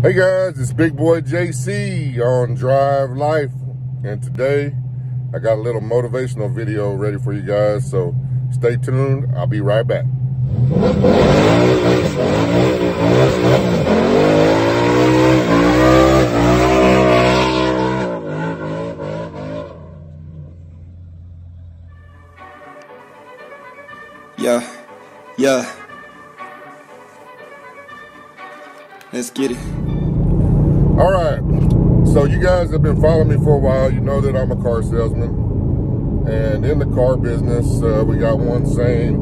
Hey guys, it's Big Boy JC on Drive Life, and today I got a little motivational video ready for you guys, so stay tuned. I'll be right back. Yeah. Let's get it. All right, so you guys have been following me for a while. You know that I'm a car salesman, and in the car business, we got one saying,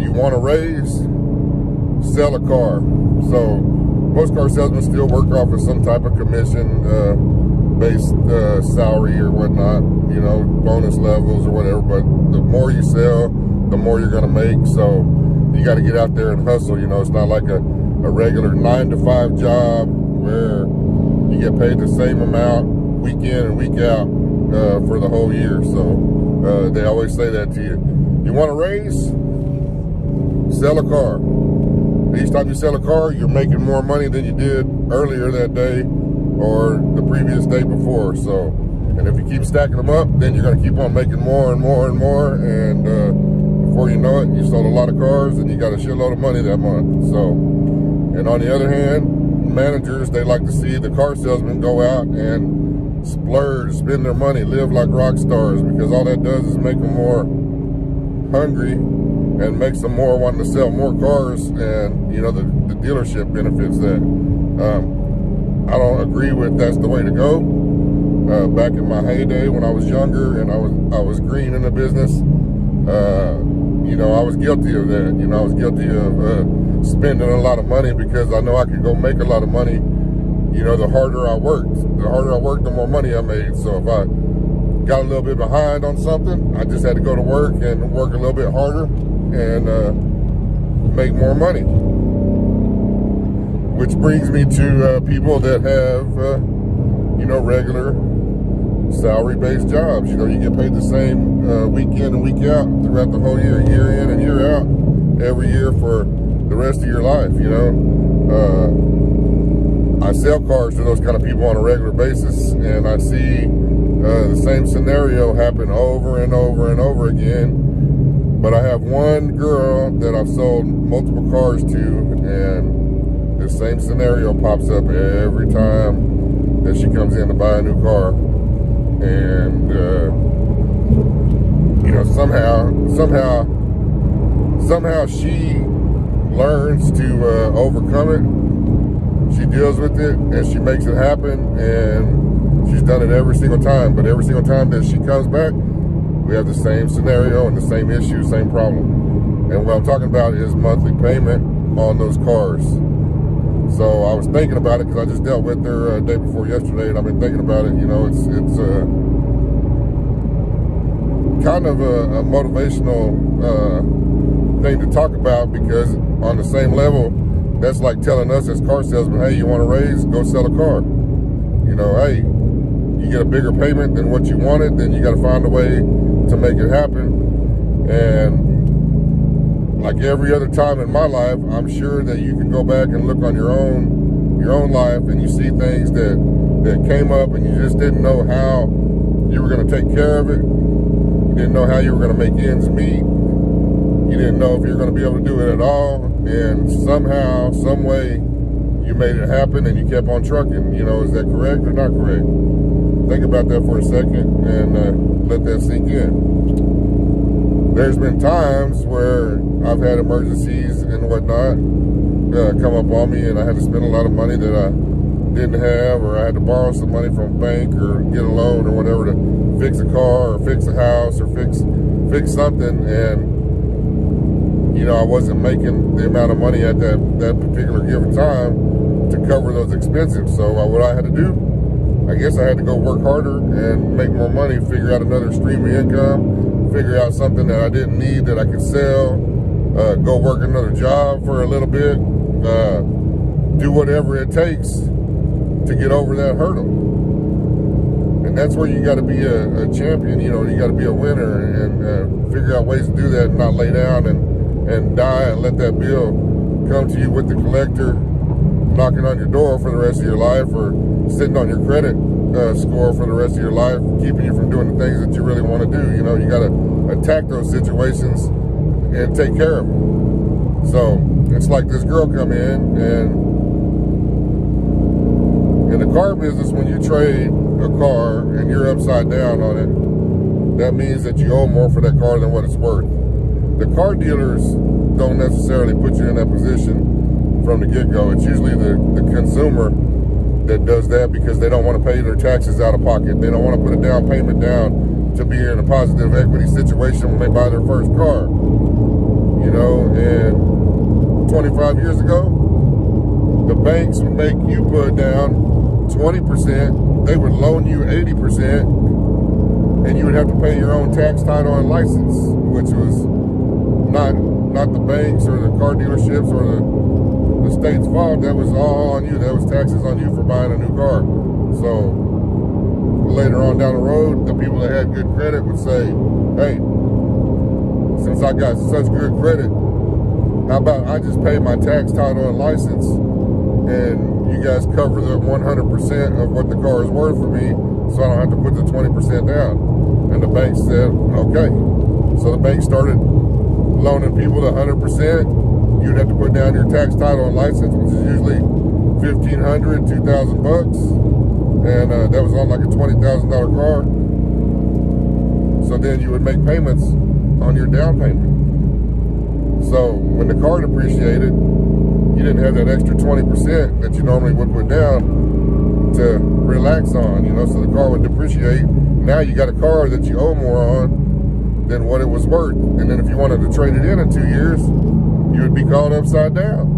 you want to raise, sell a car. So most car salesmen still work off of some type of commission based salary or whatnot, you know, bonus levels or whatever, but the more you sell, the more you're gonna make. So you got to get out there and hustle. You know, it's not like a regular 9-to-5 job where you get paid the same amount week in and week out for the whole year. So they always say that to you. You want to raise? Sell a car. Each time you sell a car, you're making more money than you did earlier that day or the previous day before. So, and if you keep stacking them up, then you're going to keep on making more and more and more. And before you know it, you sold a lot of cars and you got a shitload of money that month. So, and on the other hand, managers, they like to see the car salesmen go out and splurge, spend their money, live like rock stars, because all that does is make them more hungry and makes them more wanting to sell more cars, and you know, the dealership benefits that. I don't agree with that's the way to go. Back in my heyday when I was younger and I was green in the business, you know, I was guilty of that. You know, I was guilty of spending a lot of money because I know I could go make a lot of money. You know, the harder I worked, the more money I made. So if I got a little bit behind on something, I just had to go to work and work a little bit harder and make more money. Which brings me to people that have, you know, regular salary-based jobs. You know, you get paid the same week in and week out throughout the whole year, year in and year out, every year for the rest of your life, you know. I sell cars to those kind of people on a regular basis, and I see the same scenario happen over and over and over again. But I have one girl that I've sold multiple cars to, and the same scenario pops up every time that she comes in to buy a new car. And you know, somehow she learns to overcome it. She deals with it and she makes it happen, and she's done it every single time. But every single time that she comes back, we have the same scenario and the same issue, same problem. And what I'm talking about is monthly payment on those cars. So I was thinking about it because I just dealt with her day before yesterday, and I've been thinking about it. You know, it's kind of a motivational thing to talk about, because on the same level, that's like telling us as car salesmen, hey, you want to raise? Go sell a car. You know, hey, you get a bigger payment than what you wanted, then you got to find a way to make it happen. And like every other time in my life, I'm sure that you can go back and look on your own life, and you see things that came up and you just didn't know how you were going to take care of it. You didn't know how you were going to make ends meet. You didn't know if you were going to be able to do it at all. And somehow, some way, you made it happen and you kept on trucking. You know, is that correct or not correct? Think about that for a second and let that sink in. There's been times where I've had emergencies and whatnot come up on me, and I had to spend a lot of money that I didn't have, or I had to borrow some money from a bank or get a loan or whatever to fix a car or fix a house or fix something. And you know, I wasn't making the amount of money at that particular given time to cover those expenses. So what I had to do, I guess I had to go work harder and make more money, figure out another stream of income, figure out something that I didn't need that I could sell, go work another job for a little bit, do whatever it takes to get over that hurdle. And that's where you got to be a champion. You know, you got to be a winner and figure out ways to do that and not lay down and die and let that bill come to you with the collector knocking on your door for the rest of your life, or sitting on your credit score for the rest of your life, keeping you from doing the things that you really want to do. You know, you got to attack those situations and take care of them. So it's like this girl come in, and in the car business, when you trade a car and you're upside down on it, that means that you owe more for that car than what it's worth. The car dealers don't necessarily put you in that position from the get-go. It's usually the consumer that does that because they don't want to pay their taxes out of pocket. They don't want to put a down payment down to be in a positive equity situation when they buy their first car. You know, and 25 years ago, the banks would make you put down 20%, they would loan you 80%, and you would have to pay your own tax, title, and license, which was not the banks or the car dealerships or the state's fault. That was all on you. That was taxes on you for buying a new car. So later on down the road, the people that had good credit would say, hey, since I got such good credit, how about I just pay my tax, title, and license, and you guys cover the 100% of what the car is worth for me, so I don't have to put the 20% down. And the bank said, okay. So the bank started loaning people the 100%. You'd have to put down your tax, title, and license, which is usually $1,500, $2,000, and that was on like a $20,000 car. So then you would make payments on your down payment. So when the car depreciated, you didn't have that extra 20% that you normally would put down to relax on, you know, so the car would depreciate. Now you got a car that you owe more on than what it was worth. And then if you wanted to trade it in 2 years, you would be caught upside down.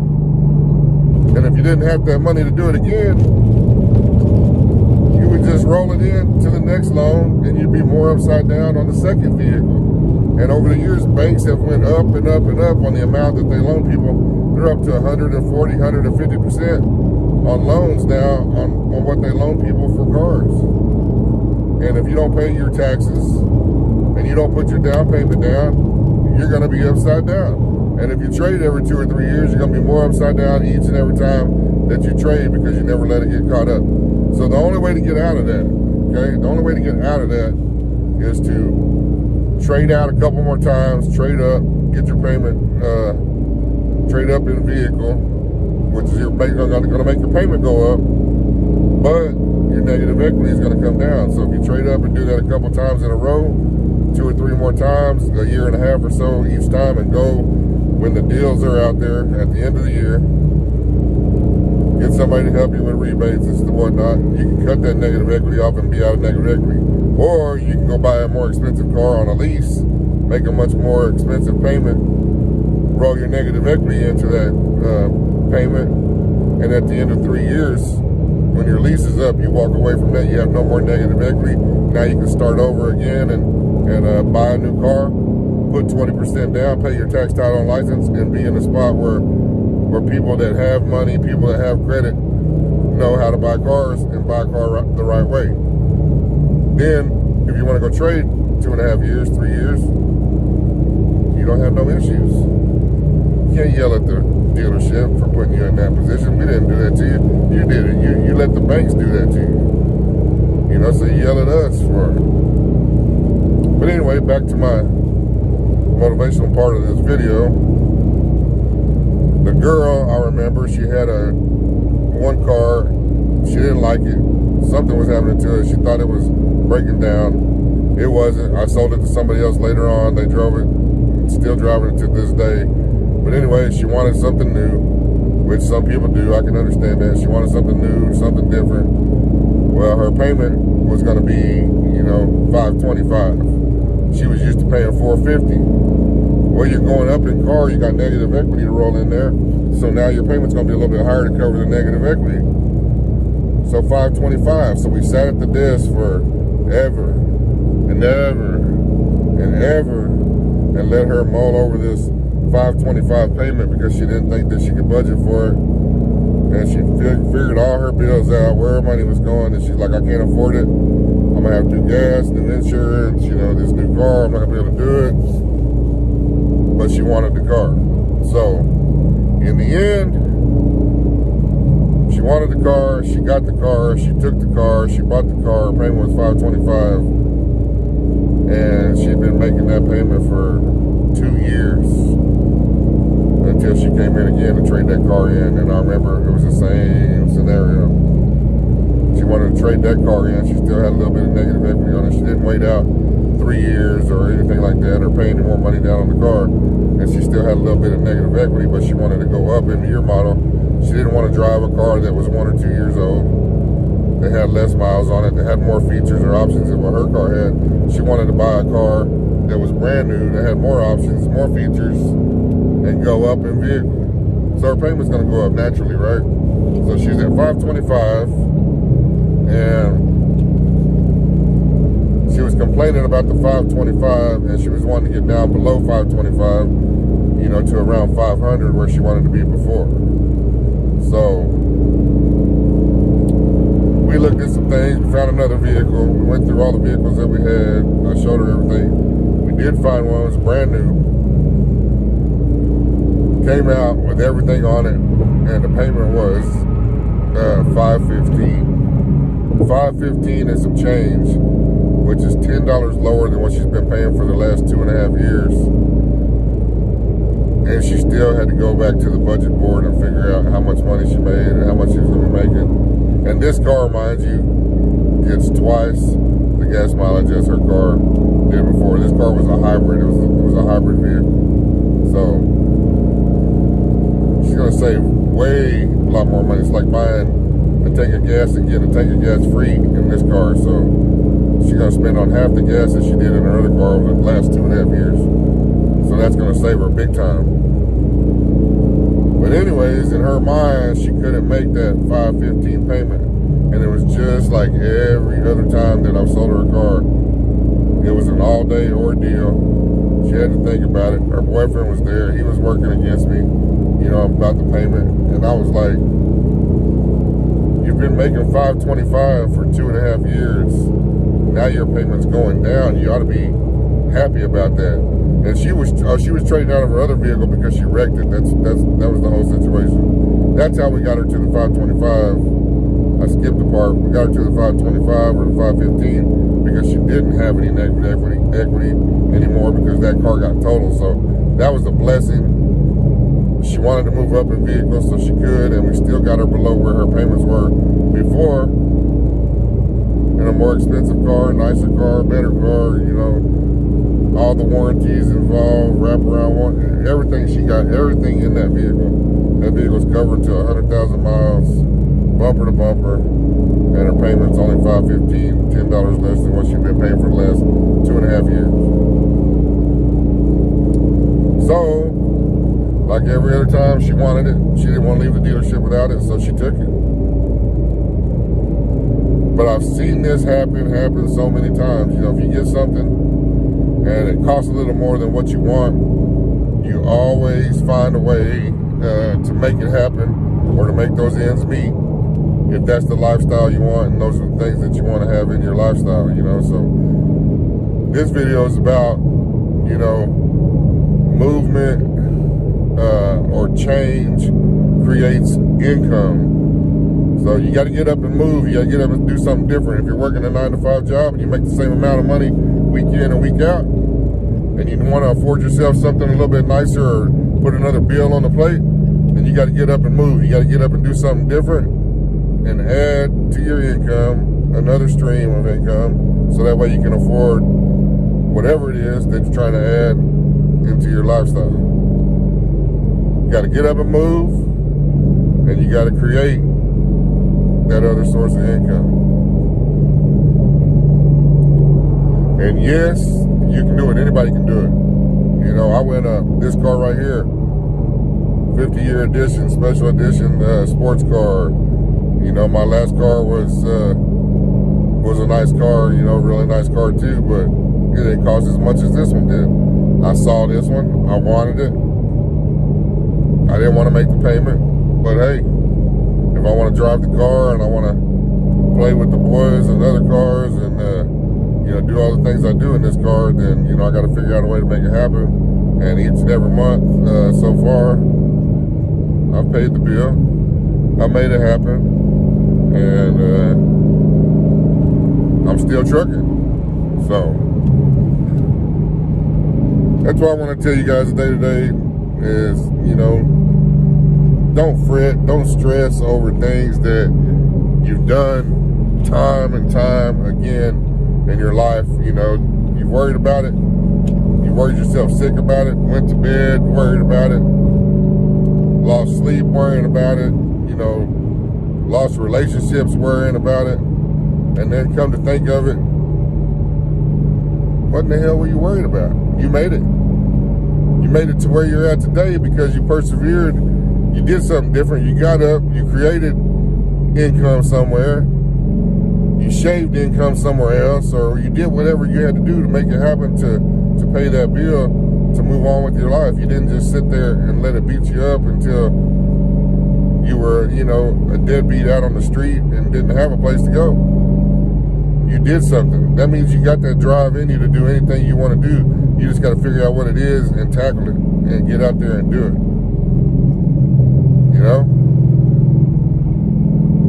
And if you didn't have that money to do it again, you would just roll it in to the next loan, and you'd be more upside down on the second vehicle. And over the years, banks have went up and up and up on the amount that they loan people. They're up to 140, 150% on loans now on what they loan people for cars. And if you don't pay your taxes and you don't put your down payment down, you're going to be upside down. And if you trade every 2 or 3 years, you're going to be more upside down each and every time that you trade because you never let it get caught up. So the only way to get out of that, okay, the only way to get out of that is to trade out a couple more times, trade up, get your payment, trade up in a vehicle, which is going to make your payment go up, but your negative equity is going to come down. So if you trade up and do that a couple times in a row, 2 or 3 more times, a year and a half or so each time, and go when the deals are out there at the end of the year, get somebody to help you with rebates and whatnot, you can cut that negative equity off and be out of negative equity. Or you can go buy a more expensive car on a lease, make a much more expensive payment, roll your negative equity into that payment, and at the end of 3 years, when your lease is up, you walk away from that, you have no more negative equity. Now you can start over again and buy a new car, put 20% down, pay your tax, title, and license, and be in a spot where people that have money, people that have credit, know how to buy cars and buy a car the right way. Then, if you want to go trade 2.5 years, 3 years, you don't have no issues. You can't yell at the dealership for putting you in that position. We didn't do that to you. You did it. You let the banks do that to you. You know, so you yell at us for it. But anyway, back to my motivational part of this video. The girl, I remember, she had one car. She didn't like it. Something was happening to her. She thought it was breaking down. It wasn't. I sold it to somebody else later on. They drove it, still driving it to this day. But anyway, she wanted something new, which some people do. I can understand that. She wanted something new, something different. Well, her payment was going to be, you know, $525. She was used to paying $450. Well, you're going up in car, you got negative equity to roll in there. So now your payment's going to be a little bit higher to cover the negative equity. So $525. So we sat at the desk for ever and ever and ever and let her mull over this $525 payment because she didn't think that she could budget for it. And she figured all her bills out, where her money was going, and she's like, I can't afford it. I'm gonna have new gas, new insurance, you know, this new car, I'm not gonna be able to do it. But she wanted the car. So in the end, wanted the car, she got the car, she took the car, she bought the car, her payment was $525, and she'd been making that payment for 2 years until she came in again to trade that car in. And I remember it was the same scenario. She wanted to trade that car in. She still had a little bit of negative equity on it. She didn't wait out 3 years or anything like that, or pay any more money down on the car, and she still had a little bit of negative equity, but she wanted to go up in the year model. She didn't want to drive a car that was 1 or 2 years old, that had less miles on it, that had more features or options than what her car had. She wanted to buy a car that was brand new, that had more options, more features, and go up in vehicle. So her payment's going to go up naturally, right? So she's at $525, and she was complaining about the $525, and she was wanting to get down below $525, you know, to around $500 where she wanted to be before. So we looked at some things, we found another vehicle, we went through all the vehicles that we had, I showed her everything. We did find one, it was brand new, came out with everything on it, and the payment was $515. $515 and some change, which is $10 lower than what she's been paying for the last 2.5 years. And she still had to go back to the budget board and figure out how much money she made and how much she was going to be making. And this car, mind you, gets twice the gas mileage as her car did before. This car was a hybrid. It was a hybrid vehicle. So she's going to save way a lot more money. It's like buying a tank of gas and getting a tank of gas free in this car. So she's going to spend on half the gas that she did in her other car over the last 2.5 years. So that's going to save her big time. But anyways, in her mind, she couldn't make that $515 payment. And it was just like every other time that I've sold her a car. It was an all-day ordeal. She had to think about it. Her boyfriend was there. He was working against me, you know, about the payment. And I was like, you've been making $525 for 2.5 years. Now your payment's going down. You ought to be happy about that. And she was trading out of her other vehicle because she wrecked it. That was the whole situation. That's how we got her to the $525. I skipped the part. We got her to the $525 or the $515 because she didn't have any negative equity anymore because that car got totaled. So that was a blessing. She wanted to move up in vehicles, so she could, and we still got her below where her payments were before. In a more expensive car, nicer car, better car, you know, all the warranties involved, wraparound warranty, everything she got, everything in that vehicle. That vehicle's covered to 100,000 miles, bumper to bumper, and her payment's only $515, $10 less than what she's been paying for the last 2.5 years. So, like every other time she wanted it, she didn't want to leave the dealership without it, so she took it. But I've seen this happen so many times. You know, if you get something and it costs a little more than what you want, you always find a way to make it happen or to make those ends meet if that's the lifestyle you want and those are the things that you want to have in your lifestyle, you know. So this video is about, you know, movement or change creates income. So you got to get up and move. You got to get up and do something different. If you're working a 9-to-5 job and you make the same amount of money week in and week out, and you want to afford yourself something a little bit nicer or put another bill on the plate, then you got to get up and move. You got to get up and do something different and add to your income another stream of income, so that way you can afford whatever it is that you're trying to add into your lifestyle. You got to get up and move, and you got to create that other source of income. And yes, you can do it. Anybody can do it. You know, I went up this car right here, 50-year edition, special edition sports car. You know, my last car was a nice car, you know, really nice car too, but it didn't cost as much as this one did. I saw this one, I wanted it. I didn't want to make the payment, but hey, if I want to drive the car and I want to play with the boys and other cars and, you know, do all the things I do in this car, then, you know, I got to figure out a way to make it happen. And each and every month so far, I've paid the bill. I made it happen, and I'm still trucking. So that's what I want to tell you guys today is, you know, don't fret, don't stress over things that you've done time and time again in your life. You know, you worried about it, you worried yourself sick about it, went to bed worried about it, lost sleep worrying about it, you know, lost relationships worrying about it, and then come to think of it, what in the hell were you worried about? You made it. You made it to where you're at today because you persevered. You did something different. You got up. You created income somewhere. You shaved income somewhere else, or you did whatever you had to do to make it happen to pay that bill, to move on with your life. You didn't just sit there and let it beat you up until you were, you know, a deadbeat out on the street and didn't have a place to go. You did something. That means you got that drive in you to do anything you want to do. You just got to figure out what it is and tackle it and get out there and do it. You know?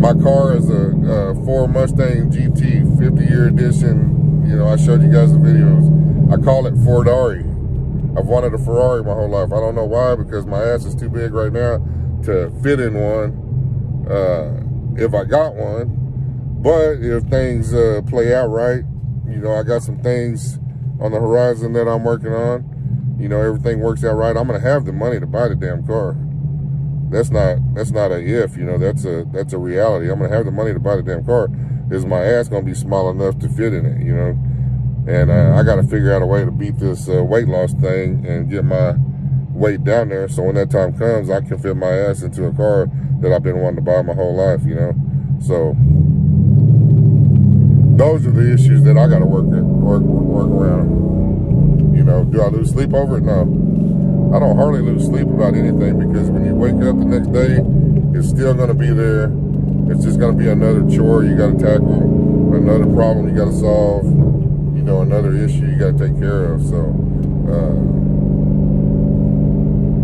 My car is a Ford Mustang GT 50-year edition. You know, I showed you guys the videos. I call it Fordari. I've wanted a Ferrari my whole life. I don't know why, because my ass is too big right now to fit in one if I got one. But if things play out right, you know, I got some things on the horizon that I'm working on. You know, everything works out right, I'm gonna have the money to buy the damn car. That's not a if, you know, that's a reality. I'm gonna have the money to buy the damn car. Is my ass gonna be small enough to fit in it, you know? And I gotta figure out a way to beat this weight loss thing and get my weight down there, so when that time comes, I can fit my ass into a car that I've been wanting to buy my whole life, you know? So those are the issues that I got to work around. You know, do I lose sleep over it? No. I don't hardly lose sleep about anything, because when you wake up the next day, it's still going to be there. It's just going to be another chore you got to tackle, another problem you got to solve, you know, another issue you got to take care of. So,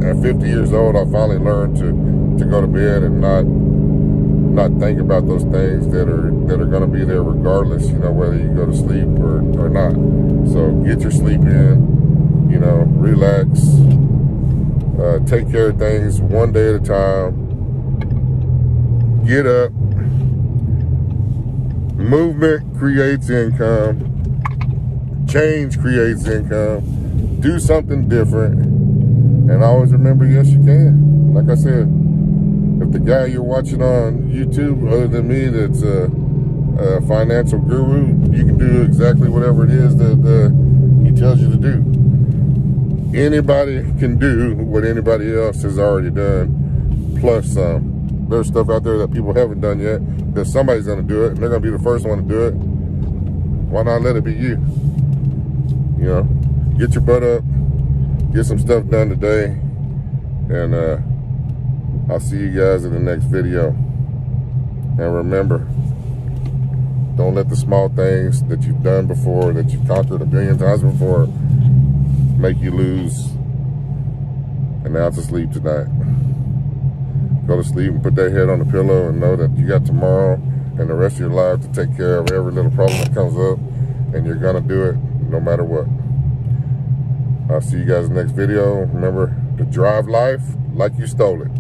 at 50 years old, I finally learned to go to bed and not think about those things that are going to be there regardless, you know, whether you go to sleep or not. So get your sleep in, you know, relax, take care of things one day at a time, get up. Movement creates income, change creates income, do something different, and always remember, yes, you can. Like I said, if the guy you're watching on YouTube, other than me, that's a financial guru, you can do exactly whatever it is that he tells you to do. Anybody can do what anybody else has already done, plus some. There's stuff out there that people haven't done yet, that somebody's going to do it, and they're going to be the first one to do it. Why not let it be you? You know, get your butt up, get some stuff done today, and I'll see you guys in the next video. And remember, don't let the small things that you've done before, that you've conquered a billion times before, make you lose an ounce of sleep tonight. Go to sleep and put that head on the pillow and know that you got tomorrow and the rest of your life to take care of every little problem that comes up, and you're gonna do it no matter what. I'll see you guys in the next video. Remember to drive life like you stole it.